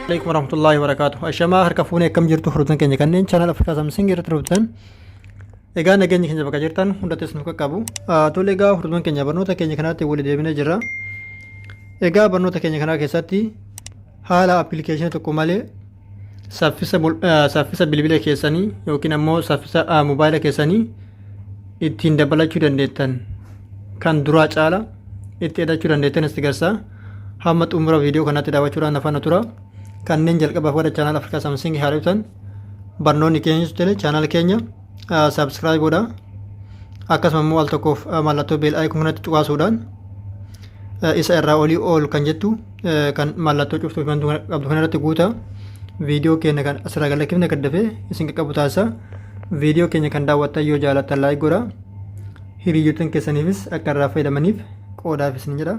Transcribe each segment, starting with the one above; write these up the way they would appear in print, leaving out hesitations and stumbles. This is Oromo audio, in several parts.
Assalamualaikum warahmatullahi wabarakatuh. Ashamaa harka fuunee akkam jirtu hordoftoota keenya kanneen chaanal Afrikaa Samsung irratti hordoftan. Egaa nageenya keenya bakka jirtan hundattis nu qaqqabu. Tole egaa hordoftoota keenya barnoota keenya kanaatti wali deebinee jirra. Egaa barnoota keenya kanaa keessatti haala appilikeeshinii tokko malee saffisa bilbila keessanii yookiin ammoo saffisa mobaayila keessanii ittiin dabalachuu dandeettan kan duraa caala itti hidhachuu dandeettan itti garsaa. Hamma xumura viidiyoo kanaatti daawwachuudhaan nafaana tura. Kanneen jalqabaaf gara chaanal Afrikaa Samsung haaromsan barnoonni keenyas ta'e chaanal keenya subscribe godhaa. Akkasuma immoo al tokkoof mallattoo beel icon kanatti tuqaasuudhaan isa irraa olii ol kan jettu kan mallattoo cuftuu fi qabdu kanarratti guutaa viidiyoo keenya kan asirraa galakkifne gaddafee isin qaqqabu taasisa. Viidiyoo keenya kan daawwattan yoo jaalattan laayik godhaa. Hiriyoottan keessaniifis akka irraa fayyadamaniif qoodaaf isin jedha.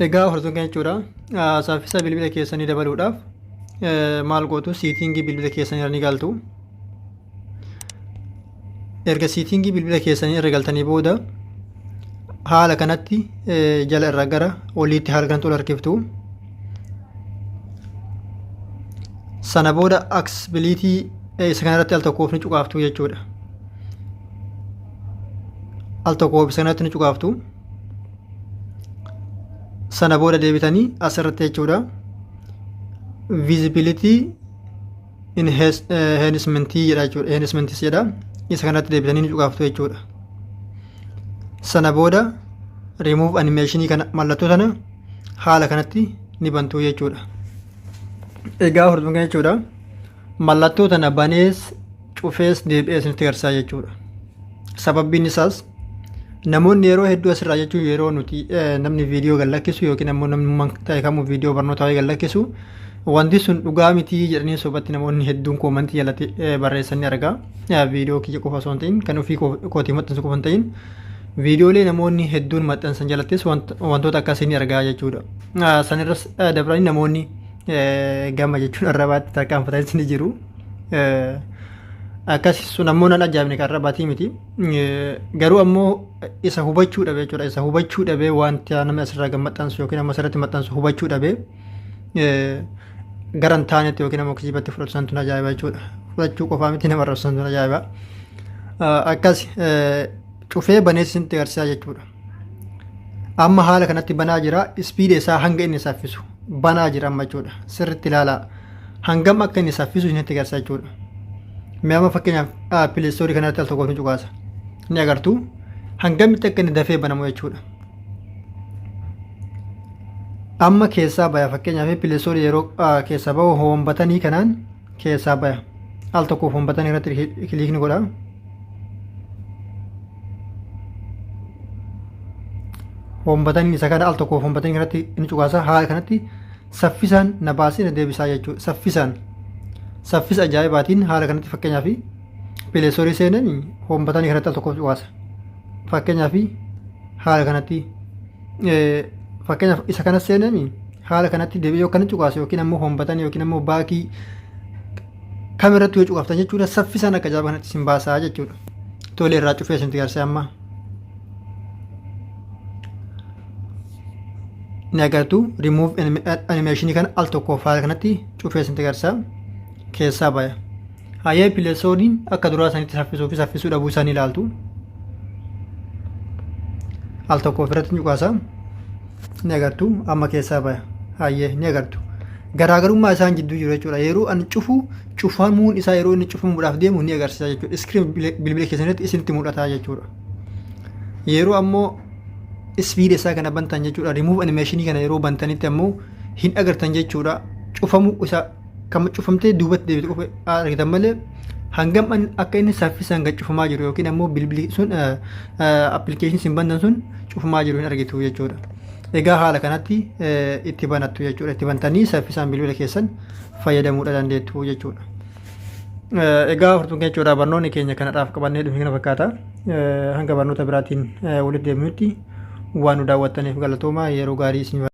Egaa hordoftoota keenya jechuudha saffisa bilbila keessanii dabaluudhaaf maal gootu siitingii bilbila keessanii irra ni galtu. Erga siitingii bilbila keessanii irra galtanii booda haala kanatti jala irraa gara oliitti haala kanatti ol harkiftu. Sana booda accessibility isa kanarratti al tokkoof ni cuqaaftu jechuudha. Al tokkoof isa kanatti ni cuqaaftu. Sana booda deebitanii asirratti jechuudha visibility enhancement jedha jechuudha. Enhancement jedha. Isa kanatti deebitanii ni cuqaaftu jechuudha. Sana booda remove animation kana mallattoo sana haala kanatti ni bantu jechuudha. Egaa hordoftoota keenya jechuudha mallattoo tana banees cufees deebi'ees nutti agarsiisa jechuudha. Sababbiin isaas namoonni yeroo hedduu asirraa jechuun yeroo nuti namni viidiyoo gallakkisu yookiin ammoo namni ta'e kamuu viidiyoo barnootaa gallakkisu wanti sun dhugaa miti jedhanii sobatti namoonni hedduun koomantii jalatti barreessanii argaa. Viidiyoo kiyya qofa osoo hin ta'in kan ofii kootii maxxansu qofa hin ta'in viidiyoolee namoonni hedduun maxxansan jalattis wantoota akkasii ni argaa jechuudha. Sanirras dabranii namoonni gama jechuun arrabaatti tarkaanfatanis ni jiru. Akkasii sun ammoo nan ajaa'ibne kan arrabaatii miti. Garuu ammoo isa hubachuu dhabe jechuudha. Isa hubachuu dhabe wanta namni asirraa maxxansu yookiin ammoo asirratti maxxansu hubachuu dhabe gara hin taanetti yookiin ammoo kijibatti fudhatu santu ajaa'iba jechuudha. Fudhachuu qofaa miti nama arrabsu santu ajaa'iba. Akkas cufee banees isinitti agarsiisa jechuudha. Amma haala kanatti banaa jira. Ispiidii isaa hanga inni saffisu banaa jira amma jechuudha. Sirriitti ilaalaa. Hangam akka inni saffisu isinitti agarsiisa jechuudha. Mi'aama fakkeenyaaf pileestoorii kanatti al tokkoof ni cuqaasa. Ni agartu hangamitti akka inni dafee banamu jechuudha. Amma keessaa baya fakkeenyaaf pileestoorii yeroo keessaa bahu hoombatanii kanaan keessaa baya. Al tokkoof hoombatanii irratti kiliikni godha. Hoombatanii isa kana al tokkoof hoombatanii irratti ni cuqaasa. Haala kanatti saffisaan na baasee na deebisaa jechuudha. Saffisa ajaa'ibaatiin haala kanatti fakkeenyaaf pileestoorii seenanii hoombatanii kanatti al tokkoof cuqaasa. Fakkeenyaaf haala kanatti fakkeenyaaf isa kanas seenanii haala kanatti deebi'ee yookaan cuqaasa yookiin ammoo hoombatanii yookiin ammoo baakii kamirratti yoo cuqaaftan jechuudha saffisaan akka ajaa'ibaa kanatti isin baasaa jechuudha. Tole irraa cufee isinitti agarsiisa amma. Ni agartu remove animation kan al tokkoof haala kanatti cufee isinitti agarsiisa. Keessaa baya. Hayyee pileestooriin akka duraa sanitti saffisuu fi saffisuu dhabuu isaanii ilaaltu. Al tokkoof irratti cuqaasa. Ni agartu amma keessaa baya. Hayyee ni agartu. Garaagarummaa isaan jidduu jiru jechuudha. Yeroo ani cufu cufamuun isaa yeroo inni cufamuudhaaf deemu ni agarsiisa jechuudha. Iskiriin bilbila keessanitti isinitti mul'ata jechuudha. Yeroo ammoo ispiidii isaa kana bantan jechuudha. Remove animation kana yeroo bantanitti ammoo hin agartan jechuudha. Cufamuu isaa kan cufamtee duubatti deebitu qofa argitan malee hangam akka inni saffisaan gad cufamaa jiru yookiin ammoo bilbilli sun appilikeeshinii isin bantan sun cufamaa jiru hin argitu jechuudha. Egaa haala kanatti itti banattu jechuudha. Itti bantanii saffisaan bilbila keessan fayyadamuudha dandeettu jechuudha. Egaa hordoftoota keenya jechuudha barnoonni keenya kanadhaaf qabannee dhufe kana fakkaata. Hanga barnoota biraatiin walitti deebinutti waan nu daawwattaniif galatooma yeroo gaarii isin